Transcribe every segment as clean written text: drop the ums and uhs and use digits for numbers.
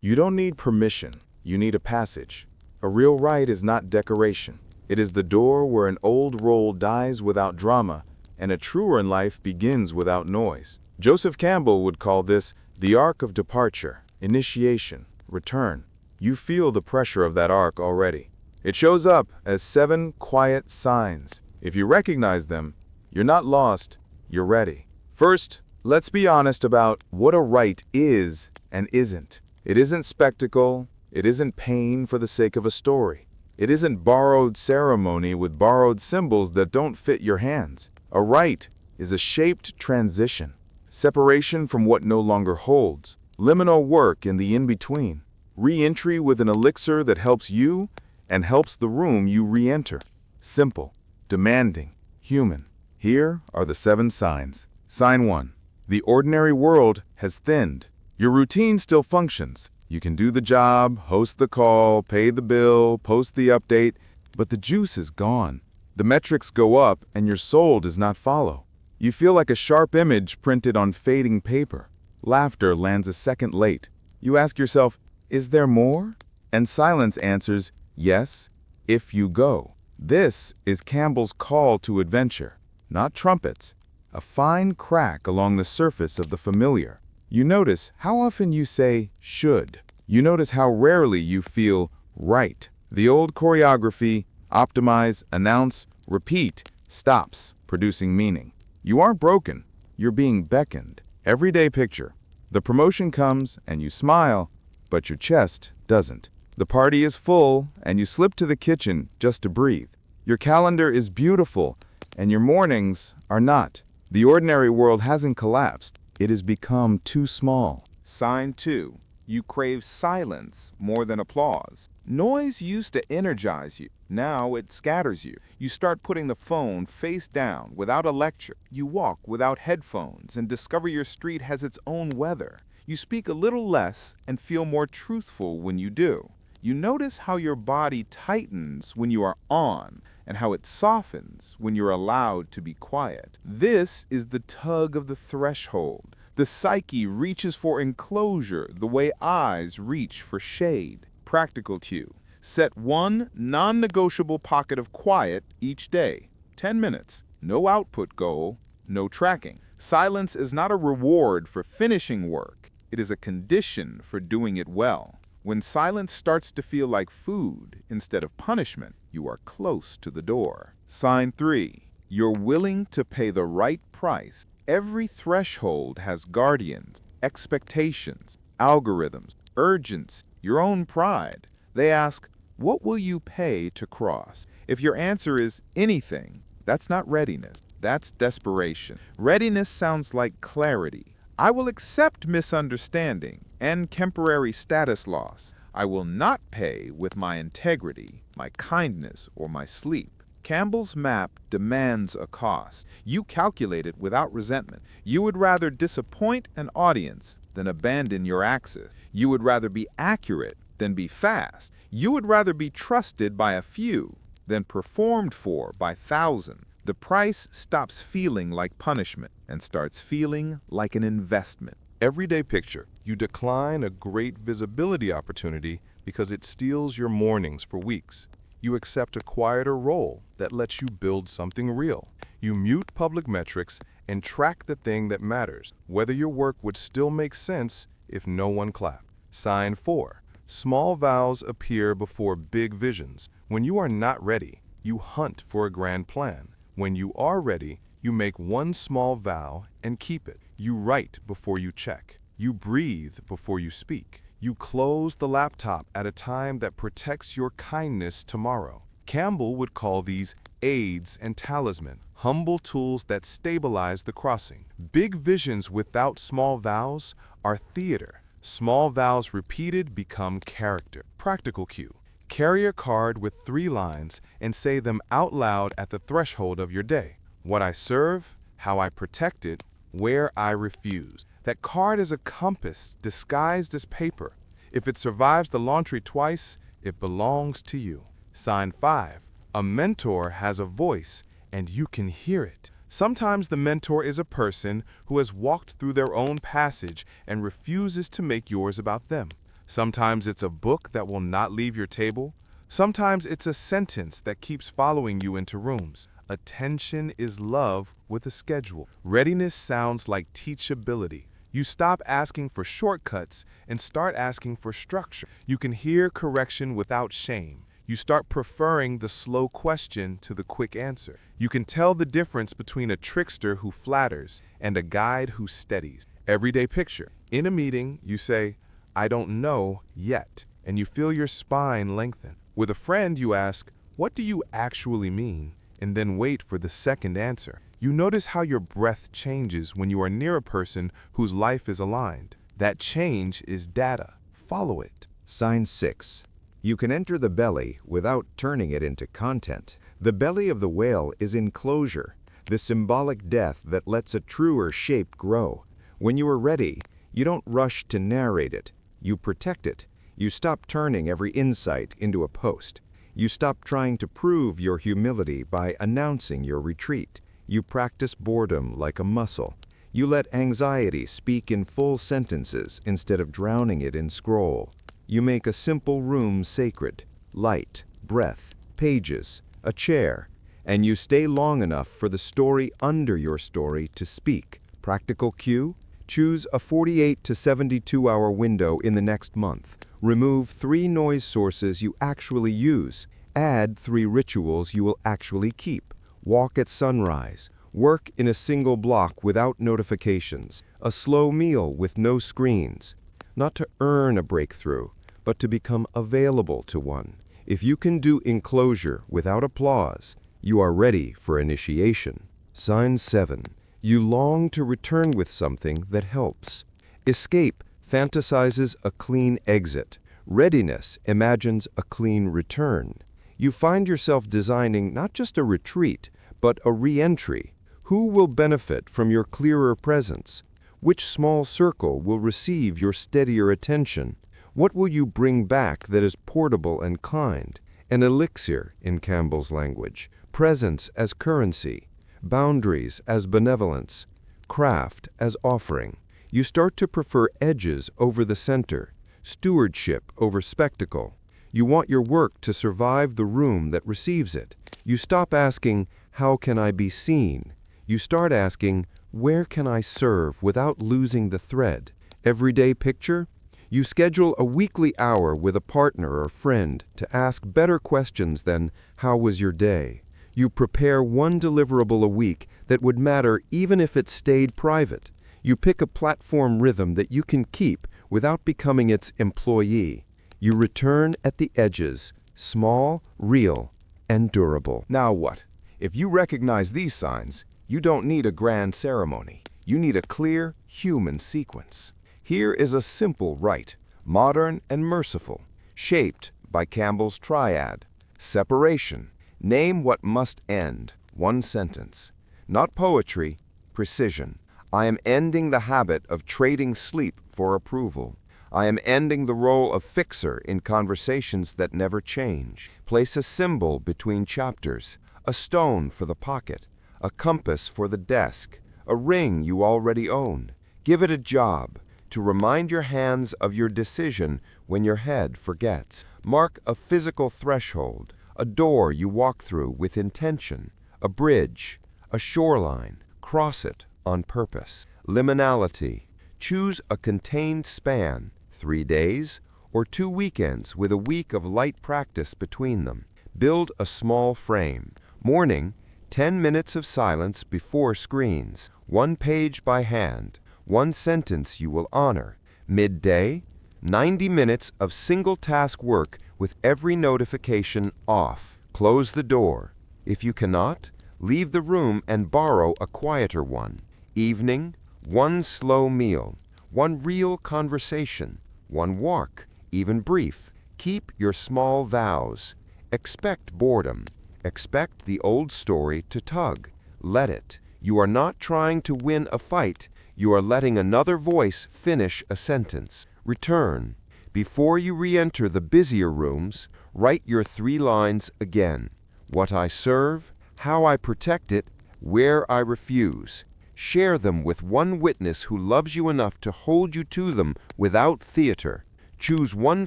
You don't need permission, you need a passage. A real rite is not decoration. It is the door where an old role dies without drama, and a truer life begins without noise. Joseph Campbell would call this the arc of departure, initiation, return. You feel the pressure of that arc already. It shows up as 7 quiet signs. If you recognize them, you're not lost, you're ready. First, let's be honest about what a rite is and isn't. It isn't spectacle, it isn't pain for the sake of a story. It isn't borrowed ceremony with borrowed symbols that don't fit your hands. A rite is a shaped transition, separation from what no longer holds, liminal work in the in-between, re-entry with an elixir that helps you and helps the room you re-enter. Simple, demanding, human. Here are the 7 signs. Sign 1. The ordinary world has thinned. Your routine still functions. You can do the job, host the call, pay the bill, post the update, but the juice is gone. The metrics go up and your soul does not follow. You feel like a sharp image printed on fading paper. Laughter lands a second late. You ask yourself, is there more? And silence answers, yes, if you go. This is Campbell's call to adventure, not trumpets, a fine crack along the surface of the familiar. You notice how often you say should. You notice how rarely you feel right. The old choreography, optimize, announce, repeat, stops producing meaning. You aren't broken, you're being beckoned. Everyday picture. The promotion comes and you smile, but your chest doesn't. The party is full and you slip to the kitchen just to breathe. Your calendar is beautiful and your mornings are not. The ordinary world hasn't collapsed. It has become too small. Sign 2. You crave silence more than applause. Noise used to energize you. Now it scatters you. You start putting the phone face down without a lecture. You walk without headphones and discover your street has its own weather. You speak a little less and feel more truthful when you do. You notice how your body tightens when you are on and how it softens when you're allowed to be quiet. This is the tug of the threshold. The psyche reaches for enclosure the way eyes reach for shade. Practical cue. Set 1 non-negotiable pocket of quiet each day. 10 minutes. No output goal, no tracking. Silence is not a reward for finishing work. It is a condition for doing it well. When silence starts to feel like food instead of punishment, you are close to the door. Sign 3. You're willing to pay the right price. Every threshold has guardians, expectations, algorithms, urgency, your own pride. They ask, what will you pay to cross? If your answer is anything, that's not readiness. That's desperation. Readiness sounds like clarity. I will accept misunderstanding and temporary status loss. I will not pay with my integrity, my kindness, or my sleep. Campbell's map demands a cost. You calculate it without resentment. You would rather disappoint an audience than abandon your axis. You would rather be accurate than be fast. You would rather be trusted by a few than performed for by thousands. The price stops feeling like punishment and starts feeling like an investment. Everyday picture. You decline a great visibility opportunity because it steals your mornings for weeks. You accept a quieter role that lets you build something real. You mute public metrics and track the thing that matters, whether your work would still make sense if no one clapped. Sign 4. Small vows appear before big visions. When you are not ready, you hunt for a grand plan. When you are ready, you make one small vow and keep it. You write before you check. You breathe before you speak. You close the laptop at a time that protects your kindness tomorrow. Campbell would call these aids and talisman, humble tools that stabilize the crossing. Big visions without small vows are theater. Small vows repeated become character. Practical cue. Carry a card with 3 lines and say them out loud at the threshold of your day. What I serve, how I protect it, where I refuse. That card is a compass disguised as paper. If it survives the laundry twice, it belongs to you. Sign 5. A mentor has a voice and you can hear it. Sometimes the mentor is a person who has walked through their own passage and refuses to make yours about them. Sometimes it's a book that will not leave your table. Sometimes it's a sentence that keeps following you into rooms. Attention is love with a schedule. Readiness sounds like teachability. You stop asking for shortcuts and start asking for structure. You can hear correction without shame. You start preferring the slow question to the quick answer. You can tell the difference between a trickster who flatters and a guide who steadies. Everyday picture. In a meeting, you say, "I don't know yet," and you feel your spine lengthen. With a friend, you ask, "What do you actually mean?" and then wait for the second answer. You notice how your breath changes when you are near a person whose life is aligned. That change is data. Follow it. Sign 6. You can enter the belly without turning it into content. The belly of the whale is enclosure, the symbolic death that lets a truer shape grow. When you are ready, you don't rush to narrate it. You protect it. You stop turning every insight into a post. You stop trying to prove your humility by announcing your retreat. You practice boredom like a muscle. You let anxiety speak in full sentences instead of drowning it in scroll. You make a simple room sacred: light, breath, pages, a chair, and you stay long enough for the story under your story to speak. Practical cue: choose a 48 to 72-hour window in the next month. Remove 3 noise sources you actually use. Add 3 rituals you will actually keep. Walk at sunrise. Work in a single block without notifications. A slow meal with no screens. Not to earn a breakthrough, but to become available to one. If you can do enclosure without applause, you are ready for initiation. Sign 7. You long to return with something that helps. Escape fantasizes a clean exit. Readiness imagines a clean return. You find yourself designing not just a retreat, but a re-entry. Who will benefit from your clearer presence? Which small circle will receive your steadier attention? What will you bring back that is portable and kind? An elixir, in Campbell's language. Presence as currency. Boundaries as benevolence. Craft as offering. You start to prefer edges over the center, stewardship over spectacle. You want your work to survive the room that receives it. You stop asking, "How can I be seen?" You start asking, "Where can I serve without losing the thread?" Everyday picture? You schedule a weekly hour with a partner or friend to ask better questions than, "How was your day?" You prepare one deliverable a week that would matter even if it stayed private. You pick a platform rhythm that you can keep without becoming its employee. You return at the edges, small, real, and durable. Now what? If you recognize these signs, you don't need a grand ceremony. You need a clear, human sequence. Here is a simple rite, modern and merciful, shaped by Campbell's triad. Separation. Name what must end. One sentence. Not poetry, precision. I am ending the habit of trading sleep for approval. I am ending the role of fixer in conversations that never change. Place a symbol between chapters, a stone for the pocket, a compass for the desk, a ring you already own. Give it a job, to remind your hands of your decision when your head forgets. Mark a physical threshold, a door you walk through with intention, a bridge, a shoreline. Cross it on purpose. Liminality. Choose a contained span, 3 days or 2 weekends with a week of light practice between them. Build a small frame. Morning, 10 minutes of silence before screens, 1 page by hand, 1 sentence you will honor. Midday, 90 minutes of single-task work with every notification off. Close the door. If you cannot, leave the room and borrow a quieter one. Evening, 1 slow meal, 1 real conversation, 1 walk, even brief. Keep your small vows. Expect boredom. Expect the old story to tug. Let it. You are not trying to win a fight. You are letting another voice finish a sentence. Return. Before you re-enter the busier rooms, write your 3 lines again. What I serve, how I protect it, where I refuse. Share them with one witness who loves you enough to hold you to them without theater. Choose one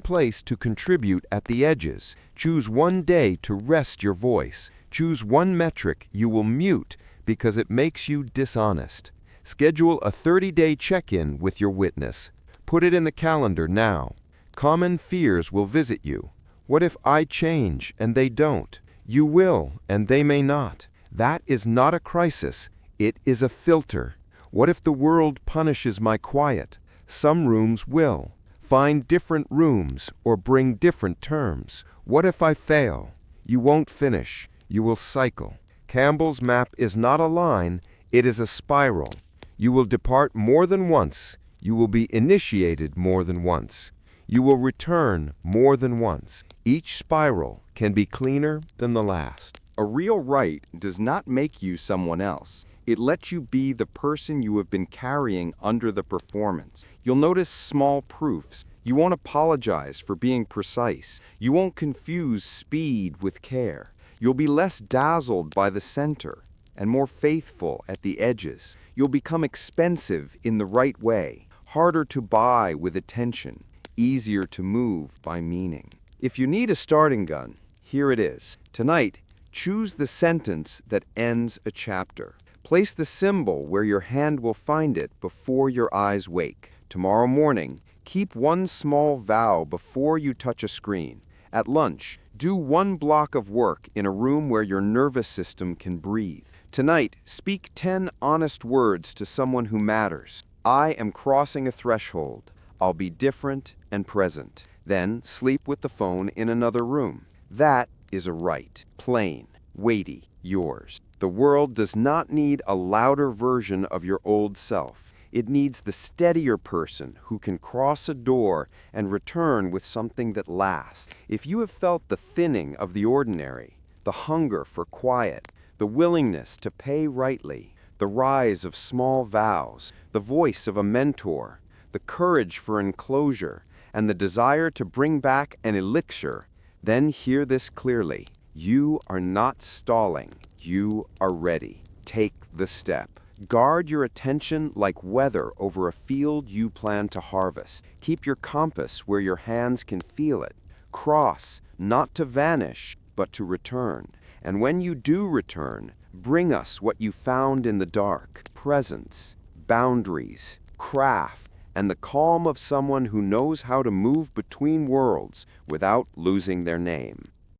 place to contribute at the edges. Choose one day to rest your voice. Choose one metric you will mute because it makes you dishonest. Schedule a 30-day check-in with your witness. Put it in the calendar now. Common fears will visit you. What if I change and they don't? You will, and they may not. That is not a crisis. It is a filter. What if the world punishes my quiet? Some rooms will. Find different rooms or bring different terms. What if I fail? You won't finish. You will cycle. Campbell's map is not a line. It is a spiral. You will depart more than once. You will be initiated more than once. You will return more than once. Each spiral can be cleaner than the last. A real rite does not make you someone else. It lets you be the person you have been carrying under the performance. You'll notice small proofs. You won't apologize for being precise. You won't confuse speed with care. You'll be less dazzled by the center and more faithful at the edges. You'll become expensive in the right way, harder to buy with attention, easier to move by meaning. If you need a starting gun, here it is. Tonight, choose the sentence that ends a chapter. Place the symbol where your hand will find it before your eyes wake. Tomorrow morning, keep one small vow before you touch a screen. At lunch, do one block of work in a room where your nervous system can breathe. Tonight, speak 10 honest words to someone who matters. I am crossing a threshold. I'll be different and present. Then sleep with the phone in another room. That is a rite. Plain, weighty, yours. The world does not need a louder version of your old self. It needs the steadier person who can cross a door and return with something that lasts. If you have felt the thinning of the ordinary, the hunger for quiet, the willingness to pay rightly, the rise of small vows, the voice of a mentor, the courage for enclosure, and the desire to bring back an elixir, then hear this clearly. You are not stalling. You are ready. Take the step. Guard your attention like weather over a field you plan to harvest. Keep your compass where your hands can feel it. Cross, not to vanish, but to return. And when you do return, bring us what you found in the dark. Presence, boundaries, craft, and the calm of someone who knows how to move between worlds without losing their name.